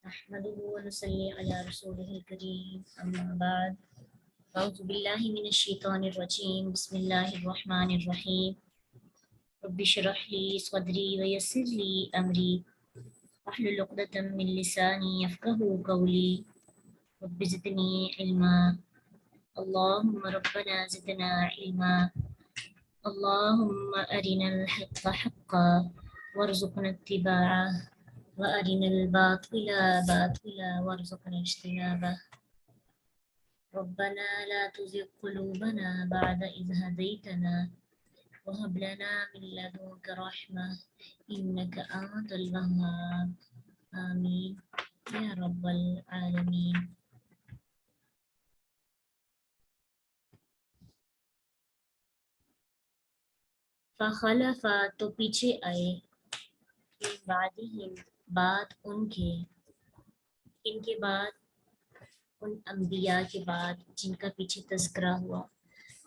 نحمده ونصلي على رسوله الكريم أما بعد أعوذ بالله من الشيطان الرجيم بسم الله الرحمن الرحيم رب اشرح لي صدري ويسر لي أمري واحلل عقدة من لساني يفقهوا قولي رب زدني علما اللهم ربنا زدنا علما اللهم أرنا الحق حقا وارزقنا اتباعه وأرنا الباطل باطلا وارزقنا اجتنابه ربنا لا تزغ قلوبنا بعد إذ هديتنا وهب لنا من لدنك رحمة إنك أنت الوهاب آمين يا رب العالمين. فخلف تو پیچھے آئے بعدہم بعد ان کے بعد ان انبیاء کے بعد جن کا پیچھے تذکرہ ہوا،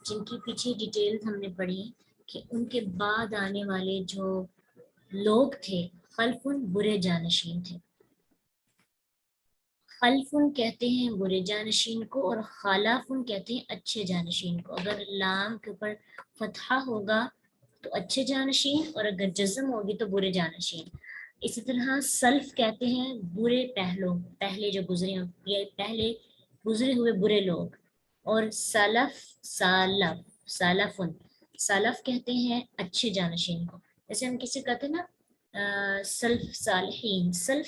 جن کی پیچھے ڈیٹیلز ہم نے پڑھی کہ ان کے بعد آنے والے جو لوگ تھے خلفن برے جانشین تھے. خلفن کہتے ہیں برے جانشین کو اور خلافن کہتے ہیں اچھے جانشین کو. اگر لام کے اوپر فتحہ ہوگا تو اچھے جانشین اور اگر جزم ہوگی تو برے جانشین. اسی طرح سلف کہتے ہیں برے پہلے جو گزرے ہوں، یہ پہلے گزرے ہوئے برے لوگ. اور سلف کہتے ہیں اچھے جانشین کو. جیسے ہم کسی کہتے ہیں نا سلف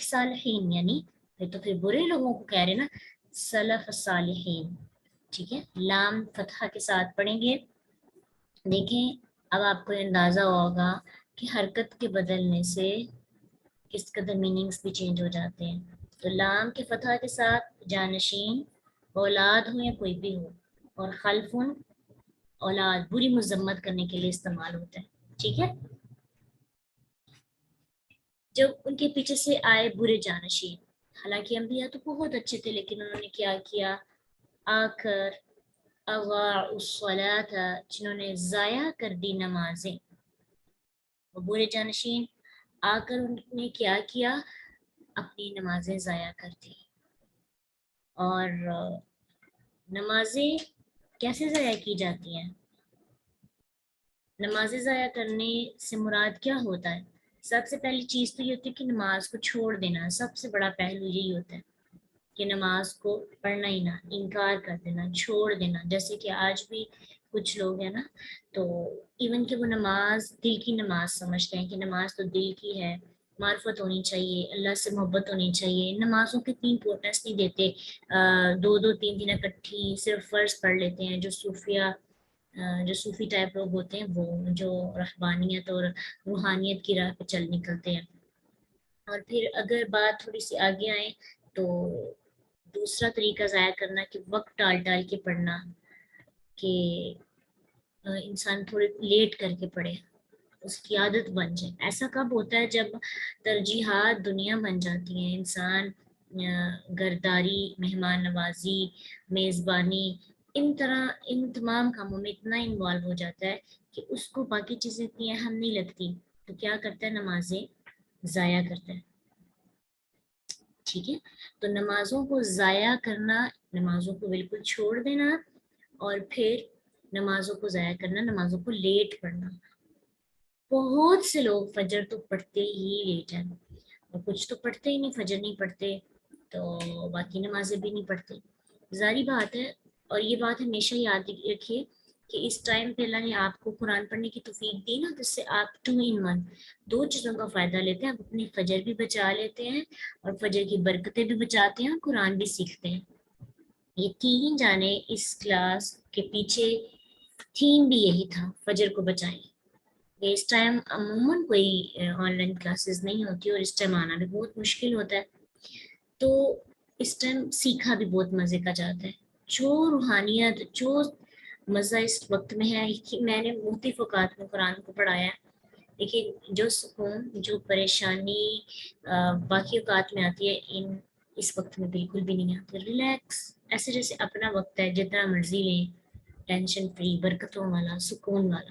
صالحین یعنی تو پھر برے لوگوں کو کہہ رہے نا سلف صالحین. ٹھیک ہے، لام فتحہ کے ساتھ پڑھیں گے. دیکھیں اب آپ کو اندازہ ہوگا کہ حرکت کے بدلنے سے کس قدر میننگز بھی چینج ہو جاتے ہیں. تو لام کے فتحہ کے ساتھ جانشین اولاد ہو یا کوئی بھی ہو، اور خلفن اولاد بری مذمت کرنے کے لیے استعمال ہوتا ہے. ٹھیک ہے، جب ان کے پیچھے سے آئے برے جانشین، حالانکہ انبیاء تو بہت اچھے تھے لیکن انہوں نے کیا کیا، آ کر اضاعوا الصلاۃ، جنہوں نے ضائع کر دی نمازیں. وہ برے جانشین آ کر ان نے کیا کیا، اپنی نمازیں ضائع کر دی. اور نمازیں کیسے ضائع کی جاتی ہیں؟ نمازیں ضائع کرنے سے مراد کیا ہوتا ہے؟ سب سے پہلی چیز تو یہ ہوتی ہے کہ نماز کو چھوڑ دینا. سب سے بڑا پہلو یہی ہوتا ہے کہ نماز کو پڑھنا ہی نہ، انکار کر دینا، چھوڑ دینا. جیسے کہ آج بھی کچھ لوگ ہیں نا، تو ایون کہ وہ نماز دل کی نماز سمجھتے ہیں کہ نماز تو دل کی ہے، معرفت ہونی چاہیے، اللہ سے محبت ہونی چاہیے. نمازوں کی اتنی امپورٹنس نہیں دیتے، دو تین دن اکٹھی صرف فرض پڑھ لیتے ہیں. جو صوفی ٹائپ لوگ ہوتے ہیں، وہ جو رہبانیت اور روحانیت کی راہ پہ چل نکلتے ہیں. اور پھر اگر بات تھوڑی سی آگے آئیں تو دوسرا طریقہ ضائع کرنا کہ وقت ٹال کے پڑھنا، کہ انسان تھوڑے لیٹ کر کے پڑھے، اس کی عادت بن جائے. ایسا کب ہوتا ہے؟ جب ترجیحات دنیا بن جاتی ہیں، انسان گرداری، مہمان نوازی، میزبانی، ان تمام کاموں میں اتنا انوالو ہو جاتا ہے کہ اس کو باقی چیزیں اتنی اہم نہیں لگتی، تو کیا کرتا ہے، نمازیں ضائع کرتا ہے. ٹھیک ہے، تو نمازوں کو ضائع کرنا، نمازوں کو بالکل چھوڑ دینا، اور پھر نمازوں کو ضائع کرنا، نمازوں کو لیٹ پڑھنا. بہت سے لوگ فجر تو پڑھتے ہی لیٹ ہیں، اور کچھ تو پڑھتے ہی نہیں، فجر نہیں پڑھتے تو باقی نمازیں بھی نہیں پڑھتے. ظاہری بات ہے، اور یہ بات ہمیشہ یاد رکھیے کہ اس ٹائم پہ اللہ نے آپ کو قرآن پڑھنے کی توفیق دی نا، تو اس سے آپ 2 in 1 دو چیزوں کا فائدہ لیتے ہیں. آپ اپنی فجر بھی بچا لیتے ہیں اور فجر کی برکتیں بھی بچاتے ہیں، قرآن بھی سیکھتے ہیں. یہ 3 جانے اس کلاس کے پیچھے تھیم بھی یہی تھا، فجر کو بچائیں. اس ٹائم عموماً کوئی آن لائن کلاسز نہیں ہوتی اور اس ٹائم آنا بھی بہت مشکل ہوتا ہے، تو اس ٹائم سیکھا بھی بہت مزے کا جاتا ہے. جو روحانیت، جو مزہ اس وقت میں ہے، میں نے مختلف اوقات میں قرآن کو پڑھایا ہے، لیکن جو سکون، جو پریشانی باقی اوقات میں آتی ہے، اس وقت میں بالکل بھی نہیں آتی. ریلیکس، ایسے جیسے اپنا وقت ہے، جتنا مرضی لیں، ٹینشن فری، برکتوں والا، سکون والا.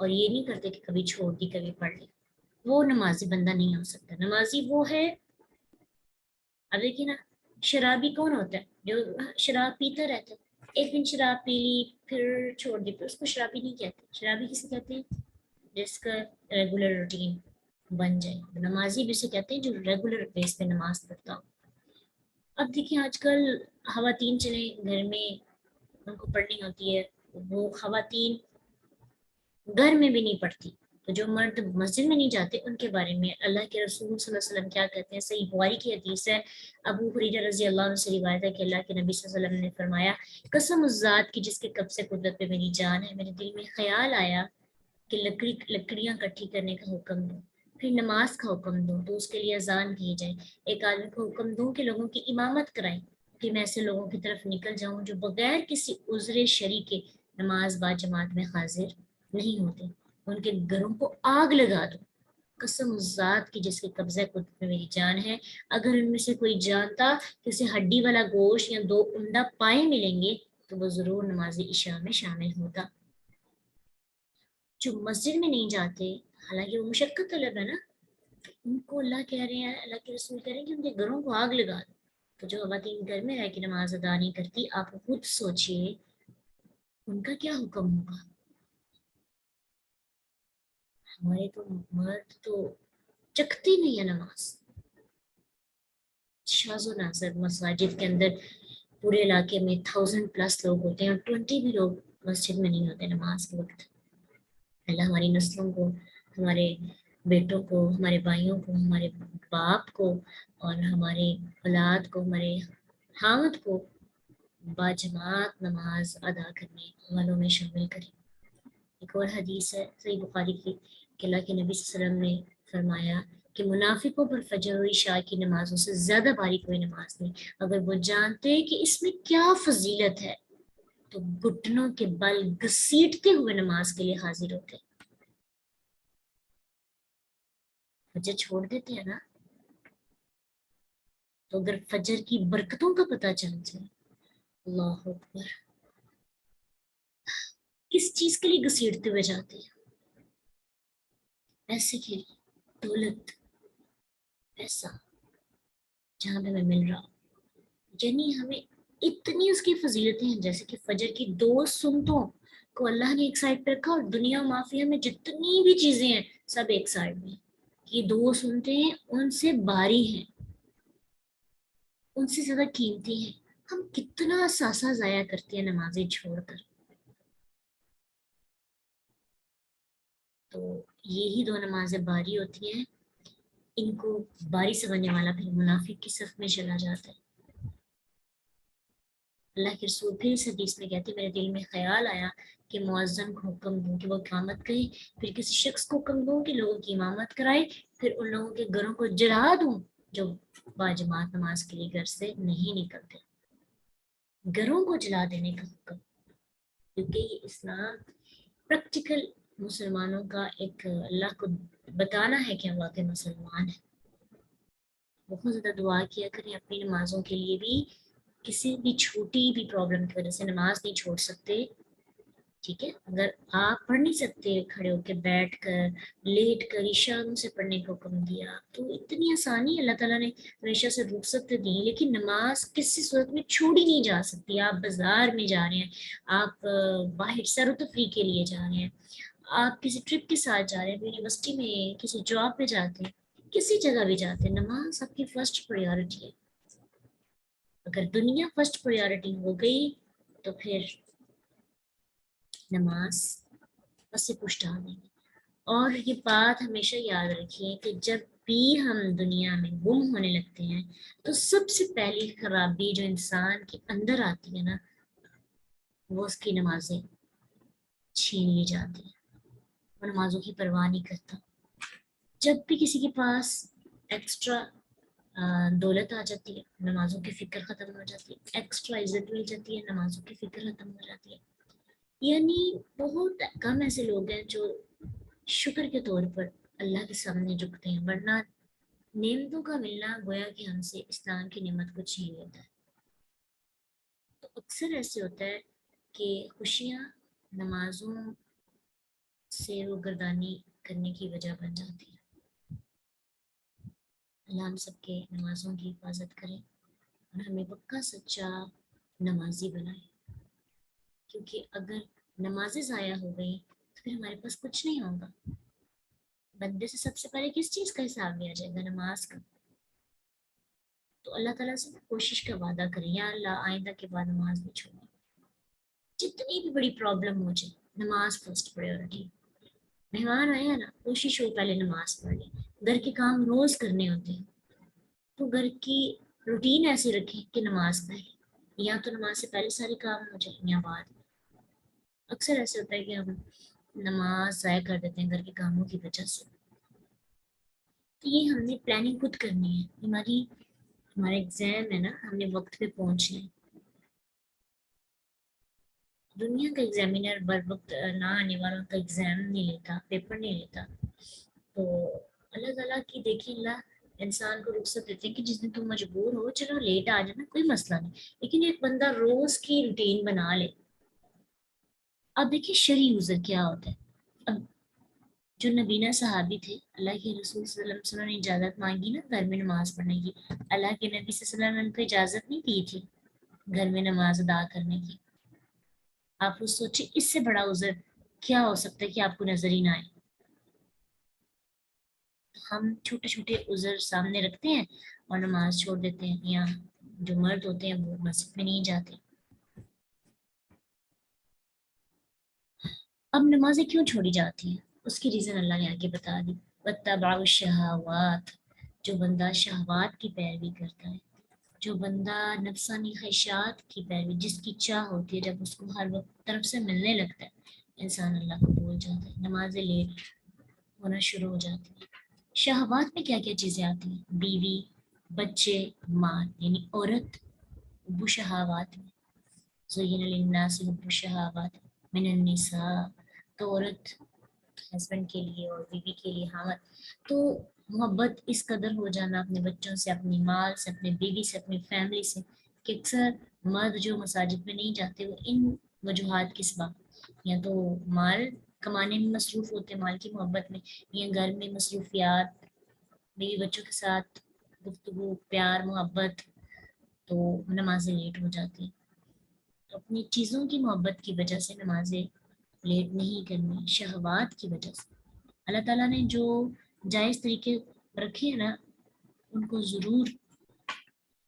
اور یہ نہیں کرتے کہ کبھی چھوڑ دی کبھی پڑھ لی. وہ نمازی بندہ نہیں ہو سکتا. نمازی وہ ہے، اب دیکھیے نا، شرابی کون ہوتا ہے؟ جو شراب پیتا رہتا ہے، ایک دن شراب پی لی پھر چھوڑ دی، پھر اس کو شرابی نہیں کہتے. شرابی کسے کہتے ہیں؟ جس کا ریگولر روٹین بن جائے. نمازی بھی اسے کہتے ہیں جو ریگولر بیس پہ نماز پڑھتا ہو. اب دیکھیں آج کل خواتین چلیں گھر میں ان کو پڑھنی ہوتی ہے، وہ خواتین گھر میں بھی نہیں پڑھتی. تو جو مرد مسجد میں نہیں جاتے ان کے بارے میں اللہ کے رسول صلی اللہ علیہ وسلم کیا کہتے ہیں؟ صحیح بخاری کی حدیث ہے، ابو ہریرہ رضی اللہ عنہ سے روایت ہے کہ اللہ کے نبی صلی اللہ علیہ وسلم نے فرمایا، قسم اس ذات کی جس کے قبضے قدرت پہ میری جان ہے، میرے دل میں خیال آیا کہ لکڑیاں اکٹھی کرنے کا حکم دو، پھر نماز کا حکم دو تو اس کے لیے اذان کی جائے، ایک آدمی کو حکم دوں کہ لوگوں کی امامت کرائیں، کہ میں ایسے لوگوں کی طرف نکل جاؤں جو بغیر کسی عذر شرعی کے نماز با جماعت میں حاضر نہیں ہوتے، ان کے گھروں کو آگ لگا دو. قسم اس ذات کی جس کے قبضہ قدرت میں میری جان ہے، اگر ان میں سے کوئی جانتا کہ اسے ہڈی والا گوشت یا 2 عمدہ پائے ملیں گے تو وہ ضرور نماز عشاء میں شامل ہوتا. جو مسجد میں نہیں جاتے، حالانکہ وہ مشقت طلب ہے نا، ان کو اللہ کہہ رہے ہیں، اللہ کے رسول کہہ رہے ہیں کہ ان کے گھروں کو آگ لگا دو. تو جو خواتین گھر میں رہ کے نماز ادا نہیں کرتی، آپ خود سوچئے ان کا کیا حکم ہوگا. ہمارے تو مرد تو چکتے نہیں ہے نماز. شاز و ناصر مساجد کے اندر پورے علاقے میں 1000+ لوگ ہوتے ہیں اور 20 بھی لوگ مسجد میں نہیں ہوتے نماز کے وقت. اللہ ہماری نسلوں کو، ہمارے بیٹوں کو، ہمارے بھائیوں کو، ہمارے باپ کو اور ہمارے اولاد کو، ہمارے حامد کو باجماعت نماز ادا کرنے والوں میں شامل کریں. ایک اور حدیث ہے صحیح بخاری کی کہ اللہ کے نبی صلی اللہ علیہ وسلم نے فرمایا کہ منافقوں پر فجر اور عشاء کی نمازوں سے زیادہ باری کوئی نماز نہیں. اگر وہ جانتے کہ اس میں کیا فضیلت ہے تو گھٹنوں کے بل گھسیٹتے ہوئے نماز کے لیے حاضر ہوتے. فجر چھوڑ دیتے ہیں نا، تو اگر فجر کی برکتوں کا پتہ چل جائے، اللہ اکبر، کس چیز کے لیے گھسیٹتے ہوئے جاتے ہیں؟ پیسے کے لیے، دولت، پیسہ جہاں پہ ہمیں مل رہا. یعنی ہمیں اتنی اس کی فضیلتیں ہیں، جیسے کہ فجر کی 2 سنتوں کو اللہ نے ایک سائڈ پہ رکھا اور دنیا مافیا میں جتنی بھی چیزیں ہیں سب ایک سائڈ میں. یہ 2 سنتے ہیں ان سے باری ہیں، ان سے زیادہ قیمتی ہیں. ہم کتنا ساسا ضائع کرتے ہیں نمازیں چھوڑ کر. تو یہی 2 نمازیں باری ہوتی ہیں، ان کو باری سمجھنے والا پھر منافق کی صف میں چلا جاتا ہے. اللہ کے رسول پھر اس حدیث میں کہتے ہیں، میرے دل میں خیال آیا کہ مؤذن کو حکم دوں کہ وہ اقامت کرے، پھر کسی شخص کو حکم دوں کہ لوگوں کی امامت کرائے، پھر ان لوگوں کے گھروں کو جلا دوں جو باجماعت نماز کے لیے گھر سے نہیں نکلتے. گھروں کو جلا دینے کا حکم، کیونکہ یہ اسلام پریکٹیکل مسلمانوں کا ایک اللہ کو بتانا ہے کہ ہم واقعی مسلمان ہیں. بہت زیادہ دعا کیا کریں اپنی نمازوں کے لیے بھی. کسی بھی چھوٹی بھی پرابلم کی وجہ سے نماز نہیں چھوڑ سکتے، ٹھیک ہے؟ اگر آپ پڑھ نہیں سکتے کھڑے ہو کے، بیٹھ کر، لیٹ کر عشاء سے پڑھنے کا حکم دیا تو اتنی آسانی اللہ تعالیٰ نے عشاء سے رخصت دی، لیکن نماز کسی صورت میں چھوڑی نہیں جا سکتی. آپ بازار میں جا رہے ہیں، آپ باہر سیر و تفریح کے لیے جا رہے ہیں، آپ کسی ٹرپ کے ساتھ جا رہے ہیں، یونیورسٹی میں کسی جاب پہ جاتے ہیں، کسی جگہ بھی جاتے ہیں، نماز آپ کی فرسٹ پریارٹی ہے. اگر دنیا فرسٹ پریارٹی ہو گئی تو پھر نماز بس سے پشت آ گئی. اور یہ بات ہمیشہ یاد رکھیے کہ جب بھی ہم دنیا میں گم ہونے لگتے ہیں تو سب سے پہلی خرابی جو انسان کے اندر آتی ہے نا، وہ اس کی نمازیں چھین لی جاتی ہیں. وہ نمازوں کی پرواہ نہیں کرتا. جب بھی کسی کے پاس ایکسٹرا دولت آ جاتی ہے نمازوں کی فکر ختم ہو جاتی ہے، ایکسٹرا عزت مل جاتی ہے نمازوں کی فکر ختم ہو جاتی ہے. یعنی بہت کم ایسے لوگ ہیں جو شکر کے طور پر اللہ کے سامنے جھکتے ہیں، ورنہ نعمتوں کا ملنا گویا کہ ہم سے اسلام کی نعمت کو چھین لیتا ہے. تو اکثر ایسے ہوتا ہے کہ خوشیاں نمازوں سے وہ گردانی کرنے کی وجہ بن جاتی ہے۔ اللہ ہم سب کے نمازوں کی حفاظت کرے اور ہمیں پکا سچا نمازی بنائے، کیونکہ اگر نمازیں ضائع ہو گئی تو پھر ہمارے پاس کچھ نہیں ہوگا۔ بندے سے سب سے پہلے کس چیز کا حساب لیا جائے گا؟ نماز کا۔ تو اللہ تعالیٰ سے کوشش کا وعدہ کریں، یا اللہ آئندہ کے بعد نماز نہیں چھوڑیں، جتنی بھی بڑی پرابلم ہو جائے نماز فرسٹ پریورٹی۔ مہمان آئے ہیں نا، کوشش ہو پہلے نماز پڑھ لیں۔ گھر کے کام روز کرنے ہوتے ہیں تو گھر کی روٹین ایسے رکھیں کہ نماز پڑھیں، یا تو نماز سے پہلے سارے کام ہو جائیں یا بعد۔ اکثر ایسے ہوتا ہے کہ ہم نماز ضائع کر دیتے ہیں گھر کے کاموں کی وجہ سے۔ تو یہ ہم نے پلاننگ خود کرنی ہے۔ ہمارا ایگزام ہے نا، ہم نے وقت پہ پہنچنا ہے۔ دنیا کا ایگزامینر بر وقت نہ آنے والوں کا ایگزام نہیں لیتا، پیپر نہیں لیتا۔ تو اللہ تعالیٰ کی دیکھیں، اللہ انسان کو رخصت دیتے ہیں کہ جس دن تم مجبور ہو چلو لیٹ آ جانا، کوئی مسئلہ نہیں، لیکن ایک بندہ روز کی روٹین بنا لے۔ اب دیکھیں شرعی عذر کیا ہوتا ہے۔ اب جو نبینا صحابی تھے، اللہ کے رسول صلی اللہ علیہ وسلم نے اجازت مانگی نا گھر میں نماز پڑھنے کی، اللہ کے نبی صلی اللہ علیہ وسلم نے ان کو اجازت نہیں دی تھی گھر میں نماز ادا کرنے کی۔ آپ وہ سوچیں اس سے بڑا عذر کیا ہو سکتا ہے کہ آپ کو نظر ہی نہ آئے۔ ہم چھوٹے چھوٹے عذر سامنے رکھتے ہیں اور نماز چھوڑ دیتے ہیں، یا جو مرد ہوتے ہیں وہ مسجد میں نہیں جاتے۔ اب نمازیں کیوں چھوڑی جاتی ہیں؟ اس کی ریزن اللہ نے آگے بتا دی۔ وَاتَّبَعُوا الشَّهَوَاتِ، جو بندہ شہوات کی پیروی کرتا ہے، جو بندہ نفسانی خواہشات کی پیروی، جس کی چاہ ہوتی ہے، جب اس کو ہر وقت طرف سے ملنے لگتا ہے انسان اللہ کو بھول جاتا ہے، نمازیں لیٹ ہونا شروع ہو جاتی ہیں۔ شہوات میں کیا کیا چیزیں آتی ہیں؟ بیوی، بچے، مال، یعنی عورت حب شہوات میں، زین للناس حب الشہوات من النساء، تو عورت ہسبینڈ کے لیے اور بیوی کے لیے حامد، تو محبت اس قدر ہو جانا اپنے بچوں سے، اپنی مال سے، اپنے بیوی سے، اپنی فیملی سے، کہ اکثر مرد جو مساجد میں نہیں جاتے وہ ان وجوہات کے سبب، یا تو مال کمانے میں مصروف ہوتے ہیں، مال کی محبت میں، یا گھر میں مصروفیات، بیوی بچوں کے ساتھ گفتگو، پیار، محبت، تو نمازیں لیٹ ہو جاتی ہیں۔ تو اپنی چیزوں کی محبت کی وجہ سے نمازیں لیٹ نہیں کرنی، شہوات کی وجہ سے۔ اللہ تعالیٰ نے جو جائز طریقے رکھے ہیں نا ان کو ضرور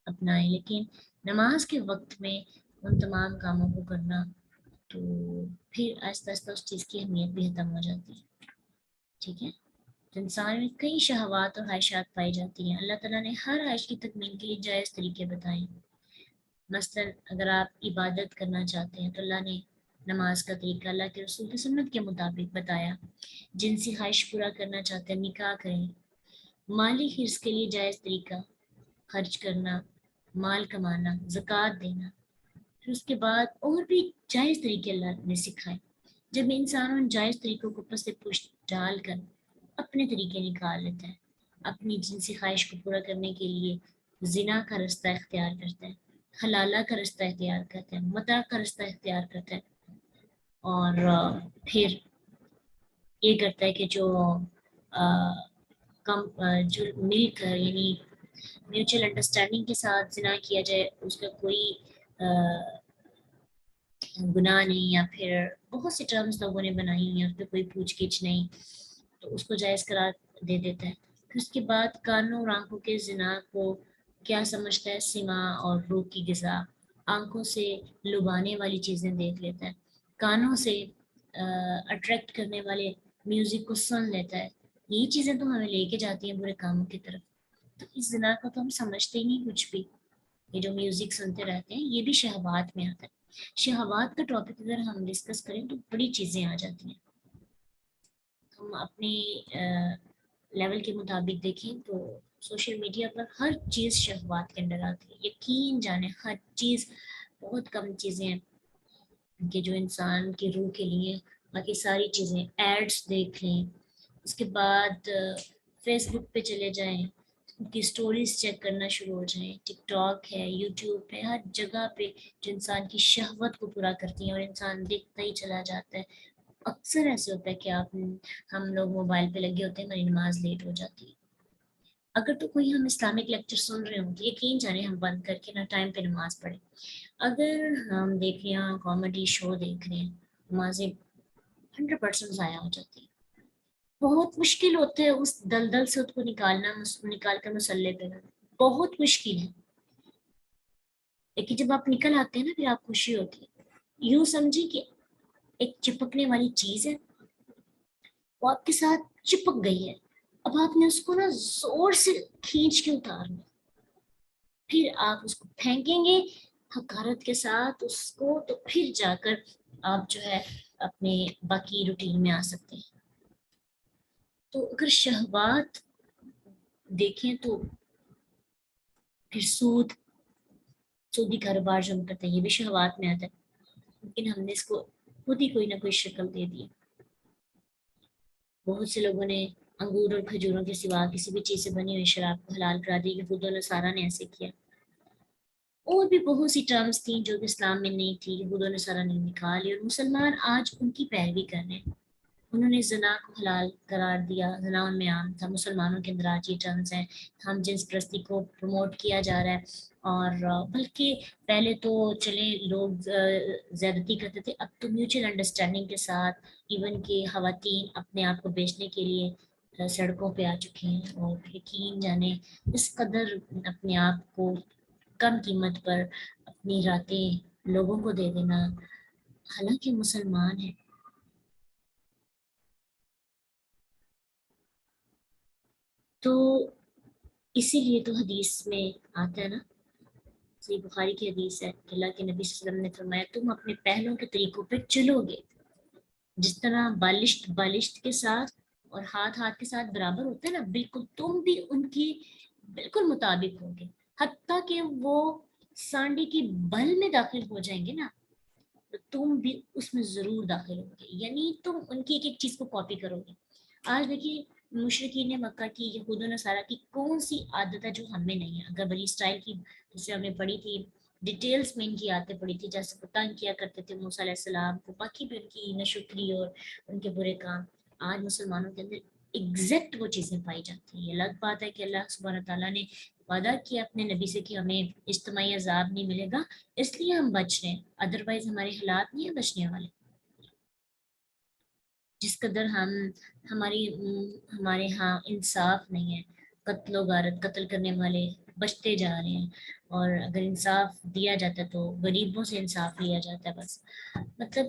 اپنائیں، لیکن نماز کے وقت میں ان تمام کاموں کو کرنا، تو پھر آہستہ آہستہ اس چیز کی اہمیت بھی ختم ہو جاتی ہے۔ ٹھیک ہے، تو انسان میں کئی شہوات اور خواہشات پائی جاتی ہیں، اللہ تعالیٰ نے ہر خواہش کی تکمیل کے لیے جائز طریقے بتائے ہیں۔ مثلاً اگر آپ عبادت کرنا چاہتے ہیں تو اللہ نے نماز کا طریقہ اللہ کے رسول کی سنت کے مطابق بتایا۔ جنسی خواہش پورا کرنا چاہتے ہیں نکاح کریں۔ مالی حرص کے لیے جائز طریقہ خرچ کرنا، مال کمانا، زکوٰۃ دینا۔ پھر اس کے بعد اور بھی جائز طریقے اللہ نے سکھائے۔ جب انسان ان جائز طریقوں کو پس پشت ڈال کر اپنے طریقے نکال لیتا ہے، اپنی جنسی خواہش کو پورا کرنے کے لیے زنا کا رستہ اختیار کرتا ہے، حلالہ کا رستہ اختیار کرتا ہے، متع کا رستہ اختیار کرتا ہے، اور پھر یہ کرتا ہے کہ جو جو مل کر، یعنی میوچل انڈرسٹینڈنگ کے ساتھ زنا کیا جائے، اس کا کوئی گناہ نہیں، یا پھر بہت سی ٹرمز لوگوں نے بنائی ہیں، اس پہ کوئی پوچھ گچھ نہیں، تو اس کو جائز قرار دے دیتا ہے۔ پھر اس کے بعد کانوں اور آنکھوں کے زنا کو کیا سمجھتا ہے؟ سما اور روح کی غذا، آنکھوں سے لبانے والی چیزیں دیکھ لیتا ہے، کانوں سے اٹریکٹ کرنے والے میوزک کو سن لیتا ہے، یہی چیزیں تو ہمیں لے کے جاتی ہیں برے کاموں کی طرف۔ تو اس زنا کو تو ہم سمجھتے ہی نہیں کچھ بھی، یہ جو میوزک سنتے رہتے ہیں یہ بھی شہوات میں آتا ہے۔ شہوات کا ٹاپک اگر ہم ڈسکس کریں تو بڑی چیزیں آ جاتی ہیں۔ ہم اپنی لیول کے مطابق دیکھیں تو سوشل میڈیا پر ہر چیز شہوات کے اندر آتی ہے، یقین جانیں ہر چیز، بہت کم چیزیں ہیں کہ جو انسان کی روح کے لیے، باقی ساری چیزیں ایڈس دیکھ لیں، اس کے بعد فیس بک پہ چلے جائیں، ان کی سٹوریز چیک کرنا شروع ہو جائیں، ٹک ٹاک ہے، یوٹیوب پہ، ہر جگہ پہ جو انسان کی شہوت کو پورا کرتی ہیں اور انسان دیکھتا ہی چلا جاتا ہے، اکثر ایسے ہوتا ہے کہ ہم لوگ موبائل پہ لگے ہوتے ہیں، ہماری نماز لیٹ ہو جاتی ہے. اگر تو کوئی ہم اسلامک لیکچر سن رہے ہوں تو یقین جانے ہم بند کر کے نہ ٹائم پہ نماز پڑھیں. اگر ہم دیکھ رہے ہیں کامیڈی شو دیکھ رہے ہیں، نمازیں 100% ضائع ہو جاتی ہیں. بہت مشکل ہوتا ہے اس دلدل سے اس کو نکال کر مسلح پہ رکھنا. بہت مشکل ہے، لیکن جب آپ نکل آتے ہیں نا پھر آپ خوشی ہوتی ہے. یوں سمجھے کہ ایک چپکنے والی چیز ہے، وہ آپ کے ساتھ چپک گئی ہے، اب آپ نے اس کو نا زور سے کھینچ کے اتارنا، پھر آپ اس کو پھینکیں گے حقارت کے ساتھ اس کو، تو پھر جا کر آپ جو ہے اپنے باقی روٹین میں آ سکتے ہیں. تو اگر شہوات دیکھیں تو پھر سودی کاروبار جو ہم کرتے ہیں یہ بھی شہوات میں آتا ہے، لیکن ہم نے اس کو خود ہی کوئی نہ کوئی شکل دے دی. بہت سے لوگوں نے انگور اور کھجوروں کے سوا کسی بھی چیز سے بنی ہوئی شراب کو حلال کرا دی، یہود و نصارہ نے ایسے کیا. اور بھی بہت سی ٹرمز تھیں جو کہ اسلام میں نہیں تھی، یہود و نصارہ نے نکالی، اور مسلمان آج ان کی پیروی کر رہے ہیں. انہوں نے زنا کو حلال قرار دیا، زنا ان میں عام تھا. مسلمانوں کے اندر آج یہ ٹرمز ہیں. ہم جنس پرستی کو پروموٹ کیا جا رہا ہے، اور بلکہ پہلے تو چلے لوگ زیادتی کرتے تھے، اب تو میوچل انڈرسٹینڈنگ کے ساتھ ایون کہ خواتین اپنے آپ کو بیچنے کے لیے سڑکوں پہ آ چکے ہیں، اور یقین جانے اس قدر اپنے آپ کو کم قیمت پر اپنی راتیں لوگوں کو دے دینا، حالانکہ مسلمان ہیں. تو اسی لیے تو حدیث میں آتا ہے نا، صحیح بخاری کی حدیث ہے کہ اللہ کے نبی صلی اللہ علیہ وسلم نے فرمایا تم اپنے پہلوں کے طریقوں پہ چلو گے، جس طرح بالشت بالشت کے ساتھ اور ہاتھ کے ساتھ برابر ہوتے ہیں نا، بالکل تم بھی ان کی بالکل مطابق ہوگے. حتیٰ کہ وہ سانڈی کی بل میں داخل ہو جائیں گے نا، تو تم بھی اس میں ضرور داخل ہوگے، یعنی تم ان کی ایک ایک چیز کو کاپی کرو گے. آج دیکھیے مشرکین مکہ کی، یہود و نصارہ کی کون سی عادت ہے جو ہمیں نہیں ہے. اگر بنی اسرائیل کی جسے ہم نے پڑھی تھی ڈیٹیلز میں، ان کی عادتیں پڑھی تھی، جیسے وہ تنگ کیا کرتے تھے موسیٰ علیہ السلام کو، باقی بھی ان کی ناشکری اور ان کے برے کام. آج مسلمانوں کے اندر ایگزیکٹ وہ چیزیں پائی جاتی ہیں. یہ الگ بات ہے کہ اللہ سبحانہ تعالیٰ نے وعدہ کیا اپنے نبی سے کہ ہمیں اجتماعی عذاب نہیں ملے گا، اس لیے ہم بچ رہے ہیں، ادروائز ہمارے حالات نہیں ہیں بچنے والے. جس قدر ہمارے ہاں انصاف نہیں ہے، قتل و غارت، قتل کرنے والے بچتے جا رہے ہیں، اور اگر انصاف دیا جاتا ہے تو غریبوں سے انصاف لیا جاتا ہے بس. مطلب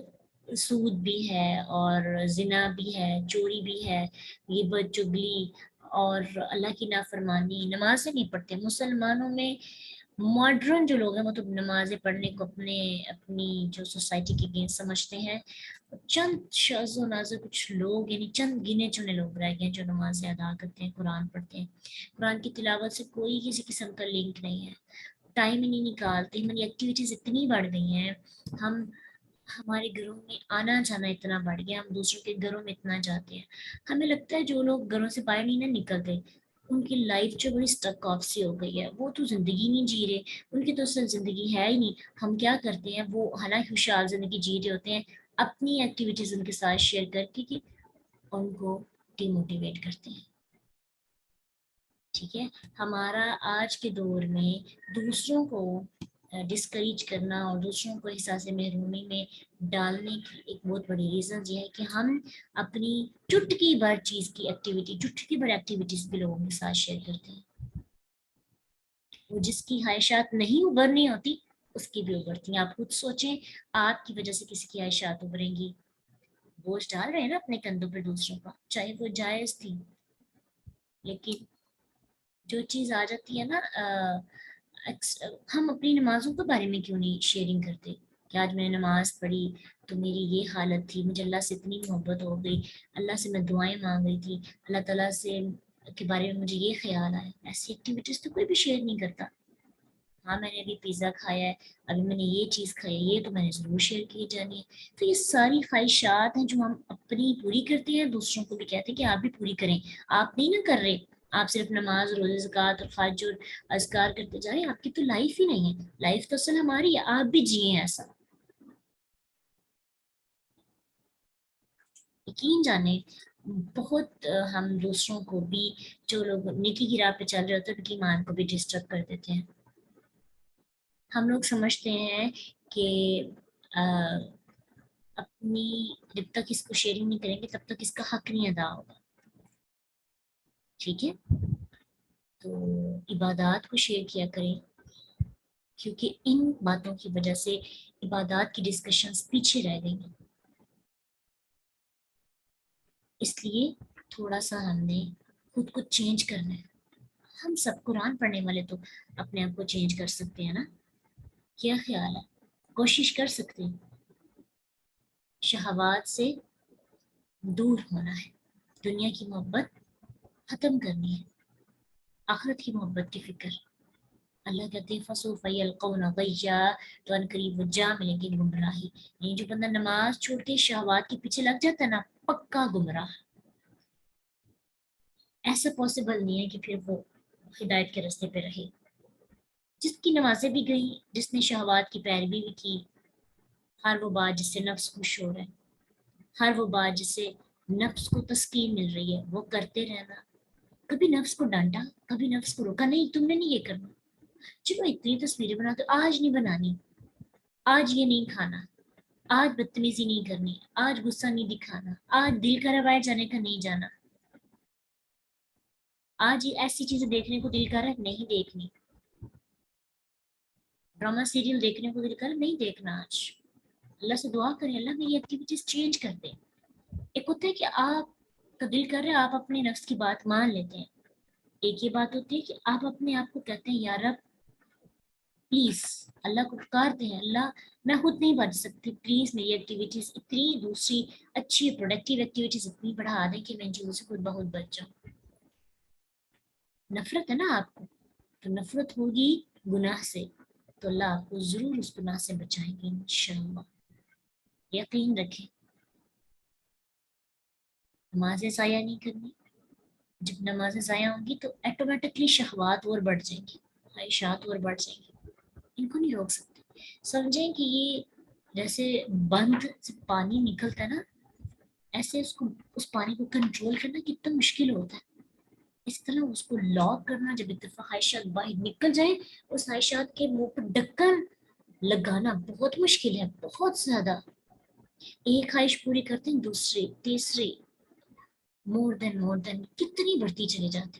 سود بھی ہے، اور زنا بھی ہے، چوری بھی ہے، غیبت، چگلی اور اللہ کی نافرمانی. نمازیں نہیں پڑھتے مسلمانوں میں. ماڈرن جو لوگ ہیں وہ تو نمازیں پڑھنے کو اپنی جو سوسائٹی کے اگینسٹ سمجھتے ہیں. چند شاذ و نادر کچھ لوگ، یعنی چند گنے چنے لوگ رہ گئے ہیں جو نمازیں ادا کرتے ہیں، قرآن پڑھتے ہیں. قرآن کی تلاوت سے کوئی کسی قسم کا لنک نہیں ہے، ٹائم ہی نہیں نکالتے. ہماری ایکٹیویٹیز اتنی بڑھ گئی ہیں، ہمارے گھروں میں آنا جانا اتنا بڑھ گیا، ہم دوسروں کے گھروں میں اتنا جاتے ہیں. ہمیں لگتا ہے جو لوگ گھروں سے باہر نہیں نہ نکلتے ان کی لائف جو بڑی اسٹک آف سی ہو گئی ہے، وہ تو زندگی نہیں جی رہے، ان کی تو اصل زندگی ہے ہی نہیں. ہم کیا کرتے ہیں، وہ حالانکہ خوشحال زندگی جی رہے ہوتے ہیں، اپنی ایکٹیویٹیز ان کے ساتھ شیئر کر کے کہ ان کو ڈی موٹیویٹ کرتے ہیں. ٹھیک ہے، ہمارا آج کے دور میں دوسروں کو ڈسکریج کرنا اور دوسروں کو احساس محرومی میں ڈالنے کی ایک بہت بڑی ریزن یہ ہے کہ ہم اپنی چٹکی بھر چیز کی ایکٹیویٹی، چٹکی بھر ایکٹیویٹیز بھی لوگوں کے ساتھ شیئر کرتے ہیں. وہ جس کی خواہشات نہیں ابھرنی ہوتی اس کی بھی ابھرتی ہیں. آپ خود سوچیں، آپ کی وجہ سے کسی کی خواہشات ابھریں گی. بوجھ ڈال رہے ہیں نا اپنے کندھوں پہ دوسروں کا، چاہے وہ جائز تھی. لیکن جو چیز آ جاتی ہے نا، ہم اپنی نمازوں کے بارے میں کیوں نہیں شیئرنگ کرتے کہ آج میں نے نماز پڑھی تو میری یہ حالت تھی، مجھے اللہ سے اتنی محبت ہو گئی، اللہ سے میں دعائیں مانگ رہی تھی، اللہ تعالیٰ سے کے بارے میں مجھے یہ خیال آیا. ایسی ایکٹیویٹیز تو کوئی بھی شیئر نہیں کرتا. ہاں میں نے ابھی پیزا کھایا ہے، ابھی میں نے یہ چیز کھائی ہے، یہ تو میں نے ضرور شیئر کی جانی ہے. تو یہ ساری خواہشات ہیں جو ہم اپنی پوری کرتے ہیں، دوسروں کو بھی کہتے ہیں کہ آپ بھی پوری کریں. آپ نہیں نہ کر رہے، آپ صرف نماز، روزے، زکوٰۃ اور حج اور اذکار کرتے جائیں. آپ کی تو لائف ہی نہیں ہے. لائف تو اصل ہماری ہے، آپ بھی جئیں ایسا. یقین جانے بہت ہم دوسروں کو بھی، جو لوگ نیکی کی راہ پہ چل رہے ہوتے ہیں، ان کی ایمان کو بھی ڈسٹرب کر دیتے ہیں. ہم لوگ سمجھتے ہیں کہ اپنی جب تک اس کو شیئرنگ نہیں کریں گے تب تک اس کا حق نہیں ادا ہوگا. ٹھیک ہے، تو عبادات کو شیئر کیا کریں، کیونکہ ان باتوں کی وجہ سے عبادات کی ڈسکشنز پیچھے رہ گئی ہیں. اس لیے تھوڑا سا ہم نے خود کو چینج کرنا ہے. ہم سب قرآن پڑھنے والے تو اپنے آپ کو چینج کر سکتے ہیں نا. کیا خیال ہے؟ کوشش کر سکتے ہیں. شہوات سے دور ہونا ہے، دنیا کی محبت ختم کرنی ہے، آخرت کی محبت کی فکر. اللہ کہتے ہیں فَسَوْفَ يَلْقَوْنَ غَيًّا، تو ان قریب وہ جا ملیں گے گمراہی. یعنی جو بندہ نماز چھوڑ کے شہوات کے پیچھے لگ جاتا ہے نا، پکا گمراہ. ایسا پاسبل نہیں ہے کہ پھر وہ ہدایت کے راستے پہ رہے. جس کی نمازیں بھی گئی، جس نے شہوات کی پیروی بھی کی، ہر وہ بات جس سے نفس خوش ہو رہا ہے، ہر وہ بات جس سے نفس کو تسکین مل رہی ہے، وہ کرتے رہنا. کبھی نفس کو ڈانٹا، کبھی نفس کو روکا، نہیں تم نے نہیں یہ کرنا. چلو اتنی تصویریں بنا تو آج نہیں بنانی، آج یہ نہیں کھانا، آج بدتمیزی نہیں کرنی، آج غصہ نہیں دکھانا، آج دل کا روایت جانے کا نہیں جانا، آج یہ ایسی چیزیں دیکھنے کو دل کر رہا ہے نہیں دیکھنی، ڈرامہ سیریل دیکھنے کو دل کر نہیں دیکھنا. آج اللہ سے دعا کریں اللہ میں یہ ایکٹیویٹیز چینج کر دیں. ایک ہوتا ہے کہ آپ کا دل کر رہے آپ اپنے نفس کی بات مان لیتے ہیں. ایک یہ بات ہوتی ہے کہ آپ اپنے آپ کو کہتے ہیں یا رب پلیز، اللہ کو پکارتے ہیں اللہ میں خود نہیں بچ سکتی، پلیز میری ایکٹیویٹیز اتنی دوسری اچھی پروڈکٹیو ایکٹیویٹیز اتنی بڑھا دیں کہ میں ان چیزوں سے خود بہت بچ جاؤں. نفرت ہے نا آپ کو، تو نفرت ہوگی گناہ سے، تو اللہ آپ کو ضرور اس گناہ سے بچائیں گے انشاءاللہ. یقین رکھیں. نمازیں ضائع نہیں کرنی. جب نمازیں ضائع ہوں گی تو ایٹومیٹکلی شہوات اور بڑھ جائیں گی، خواہشات اور بڑھ جائیں گی. ان کو نہیں روک سکتے. سمجھیں کہ یہ جیسے بند سے پانی نکلتا ہے نا، ایسے اس پانی کو کنٹرول کرنا کتنا مشکل ہوتا ہے. اس طرح اس کو لاک کرنا، جب اتفاق خواہشات باہر نکل جائیں، اس خواہشات کے منہ پر ڈھکن لگانا بہت مشکل ہے، بہت زیادہ. ایک خواہش پوری کرتے ہیں دوسری تیسری، مور دین کتنی بڑھتی چلی جاتی.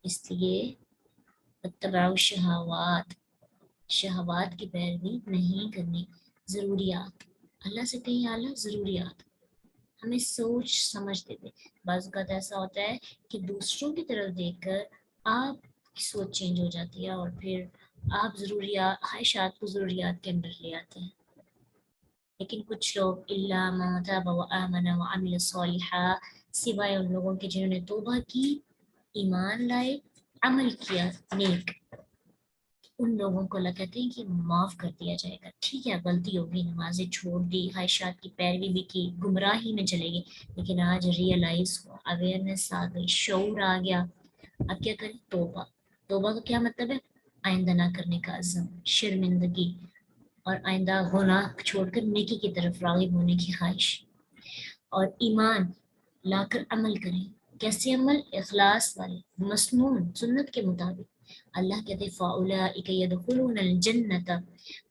اس لیے اتباع الشہوات، شہوات کی پیروی نہیں کرنی. ضروریات اللہ سے کہیں اعلیٰ ضروریات ہمیں سوچ سمجھ دیتے. بعض اوقات ایسا ہوتا ہے کہ دوسروں کی طرف دیکھ کر آپ کی سوچ چینج ہو جاتی ہے اور پھر آپ ضروریات خواہشات کو ضروریات کے اندر لے آتے ہیں. لیکن کچھ لوگ الا من تاب وآمن وعمل صالحا، سوائے ان لوگوں کے جنہوں نے توبہ کی، ایمان لائے، عمل کیا نیک، ان لوگوں کو اللہ کہتے ہیں کہ معاف کر دیا جائے گا. ٹھیک ہے غلطی ہوگی، نمازیں چھوڑ دی، خواہشات کی پیروی بھی کی، گمراہی میں چلے گئے، لیکن آج ریئلائز ہوا، اویئرنیس آ گئی، شعور آ گیا. اب کیا کریں؟ توبہ. توبہ کا کیا مطلب ہے؟ آئندہ نہ کرنے کا عزم، شرمندگی، اور آئندہ گناہ چھوڑ کر نیکی کی طرف راغب ہونے کی خواہش. اور ایمان لا کر عمل کریں. کیسے عمل؟ اخلاص والے، مسنون، سنت کے مطابق. اللہ کہتے فَأُولَٰئِكَ يَدْخُلُونَ الْجَنَّةَ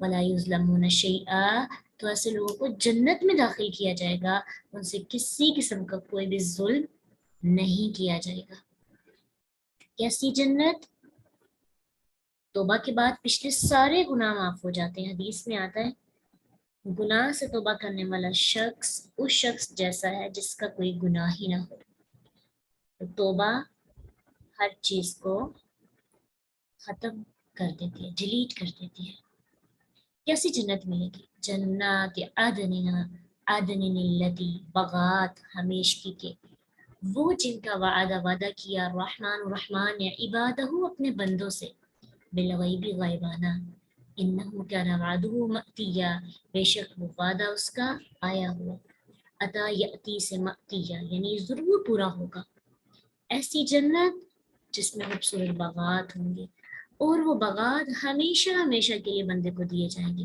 وَلَا يُظْلَمُونَ شَيْئًا، تو ایسے لوگوں کو جنت میں داخل کیا جائے گا، ان سے کسی قسم کا کوئی بھی ظلم نہیں کیا جائے گا. کیسی جنت؟ توبہ کے بعد پچھلے سارے گناہ معاف ہو جاتے ہیں. حدیث میں آتا ہے گناہ سے توبہ کرنے والا شخص اس شخص جیسا ہے جس کا کوئی گناہ ہی نہ ہو. تو توبہ ہر چیز کو ختم کر دیتی ہے، ڈیلیٹ کر دیتی ہے. کیسی جنت ملے گی؟ جنات عدن التی، باغات ہمیشگی کے، وہ جن کا وعدہ کیا رحمان نے عبادہ اپنے بندوں سے، بالغیبی غیبانہ، انہو کان وعدہ مأتیا، بے شک وہ وعدہ اس کا آیا ہوا. اتا یأتی سے مأتیا یعنی ضرور پورا ہوگا. ایسی جنت جس میں خوبصورت باغات ہوں گے، اور وہ باغات ہمیشہ ہمیشہ کے لیے بندے کو دیے جائیں گے.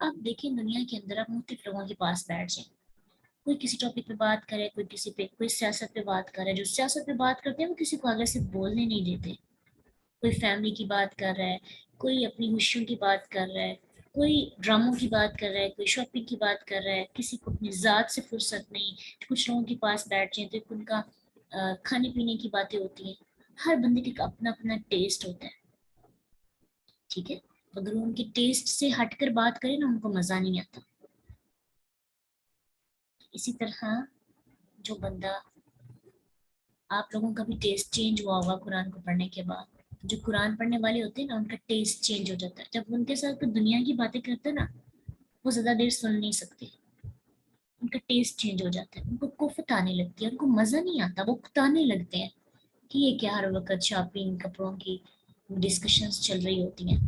آپ دیکھیں دنیا کے اندر آپ مختلف لوگوں کے پاس بیٹھ جائیں، کوئی کسی ٹاپک پہ بات کرے، کوئی کسی پہ، کوئی سیاست پہ بات کرے، جو سیاست پہ بات کرتے ہیں وہ کسی کو آگے سے بولنے نہیں دیتے، کوئی فیملی کی بات کر رہا ہے، کوئی اپنی خوشیوں کی بات کر رہا ہے، کوئی ڈراموں کی بات کر رہا ہے، کوئی شاپنگ کی بات کر رہا ہے، کسی کو اپنی ذات سے فرصت نہیں، کچھ لوگوں کے پاس بیٹھ جائیں تو ان کا کھانے پینے کی باتیں ہوتی ہیں، ہر بندے کا اپنا اپنا ٹیسٹ ہوتا ہے، ٹھیک ہے، اگر وہ ان کے ٹیسٹ سے ہٹ کر بات کریں نا ان کو مزہ نہیں آتا۔ اسی طرح جو بندہ، آپ لوگوں کا بھی ٹیسٹ چینج ہوا ہوگا قرآن کو پڑھنے کے بعد، جو قرآن پڑھنے والے ہوتے ہیں نا ان کا ٹیسٹ چینج ہو جاتا ہے، جب ان کے ساتھ دنیا کی باتیں کرتے ہیں نا وہ زیادہ دیر سن نہیں سکتے، ان کا ٹیسٹ چینج ہو جاتا ہے، ان کو کفت آنے لگتی ہے، ان کو مزہ نہیں آتا، وہ کتانے لگتے ہیں کہ یہ کیا ہر وقت شاپنگ کپڑوں کی ڈسکشنز چل رہی ہوتی ہیں۔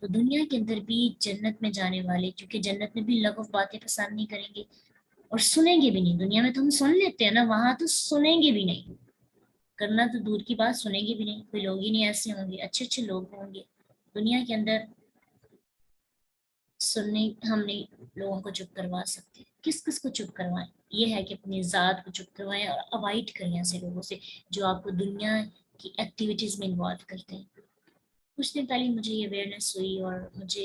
تو دنیا کے اندر بھی جنت میں جانے والے کیونکہ جنت میں بھی لغو باتیں پسند نہیں کریں گے اور سنیں گے بھی نہیں، دنیا میں تو ہم سن لیتے ہیں نا، وہاں تو سنیں گے بھی نہیں، کرنا تو دور کی بات، سنیں گے بھی نہیں، کوئی لوگ ہی نہیں ایسے ہوں گے، اچھے اچھے لوگ ہوں گے دنیا کے اندر، سننے ہم نہیں لوگوں کو چپ کروا سکتے، کس کس کو چپ کروائیں، یہ ہے کہ اپنی ذات کو چپ کروائیں اور اوائڈ کریں ایسے لوگوں سے جو آپ کو دنیا کی ایکٹیویٹیز میں انوالو کرتے ہیں۔ کچھ دن پہلے مجھے یہ اویئرنیس ہوئی اور مجھے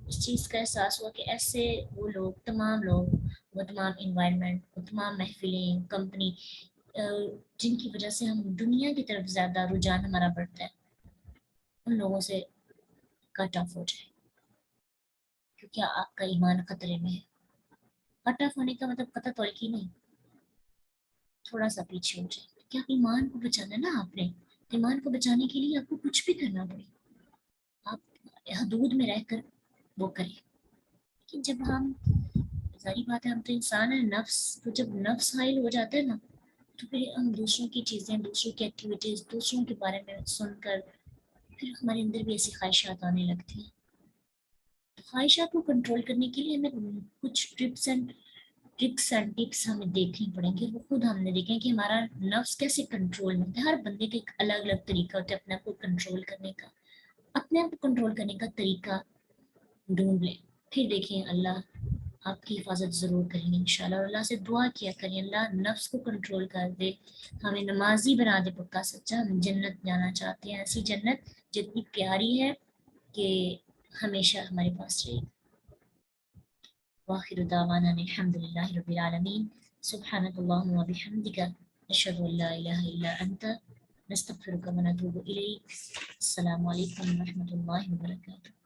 اس چیز کا احساس ہوا کہ ایسے وہ لوگ، تمام لوگ، وہ تمام انوائرمنٹ، وہ تمام محفلیں، کمپنی جن کی وجہ سے ہم دنیا کی طرف زیادہ رجحان ہمارا بڑھتا ہے، ان لوگوں سے کٹ آف ہو جائے، کیونکہ آپ کا ایمان خطرے میں ہے۔ کٹ آف ہونے کا مطلب قطع طلقی نہیں، تھوڑا سا پیچھے ہو جائے، کیا ایمان کو بچانا ہے نا آپ نے، ایمان کو بچانے کے لیے آپ کو کچھ بھی کرنا پڑے، آپ حدود میں رہ کر وہ کریں، لیکن جب ہم، ظاہری بات ہے ہم تو انسان ہیں، نفس تو جب نفس حائل ہو جاتا ہے نا تو پھر ہم دوسروں کی چیزیں، دوسروں کی ایکٹیویٹیز، دوسروں کے بارے میں سن کر پھر ہمارے اندر بھی ایسی خواہشات آنے لگتی ہیں۔ خواہشات کو کنٹرول کرنے کے لیے ہمیں کچھ ٹرکس اینڈ ٹپس ہمیں دیکھنی پڑیں گی، وہ خود ہم نے دیکھیں کہ ہمارا نفس کیسے کنٹرول میں ہوتا ہے، ہر بندے کا ایک الگ الگ طریقہ ہوتا ہے اپنے آپ کو کنٹرول کرنے کا، اپنے آپ کو کنٹرول کرنے کا طریقہ ڈھونڈ لیں، پھر دیکھیں اللہ آپ کی حفاظت ضرور کریں گے انشاءاللہ، اور اللہ سے دعا کیا کریں اللہ نفس کو کنٹرول کر دے، ہمیں نمازی بنا دے پکا سچا، ہم جنت جانا چاہتے ہیں، ایسی جنت جتنی پیاری ہے کہ ہمیشہ ہمارے پاس رہے۔ وآخر دعوانا الحمدللہ رب العالمین، سبحانک اللہم وبحمدک، اشہد ان لا الہ الا انت، نستغفرک ونتوب الیک۔ السلام علیکم ورحمۃ اللہ وبرکاتہ۔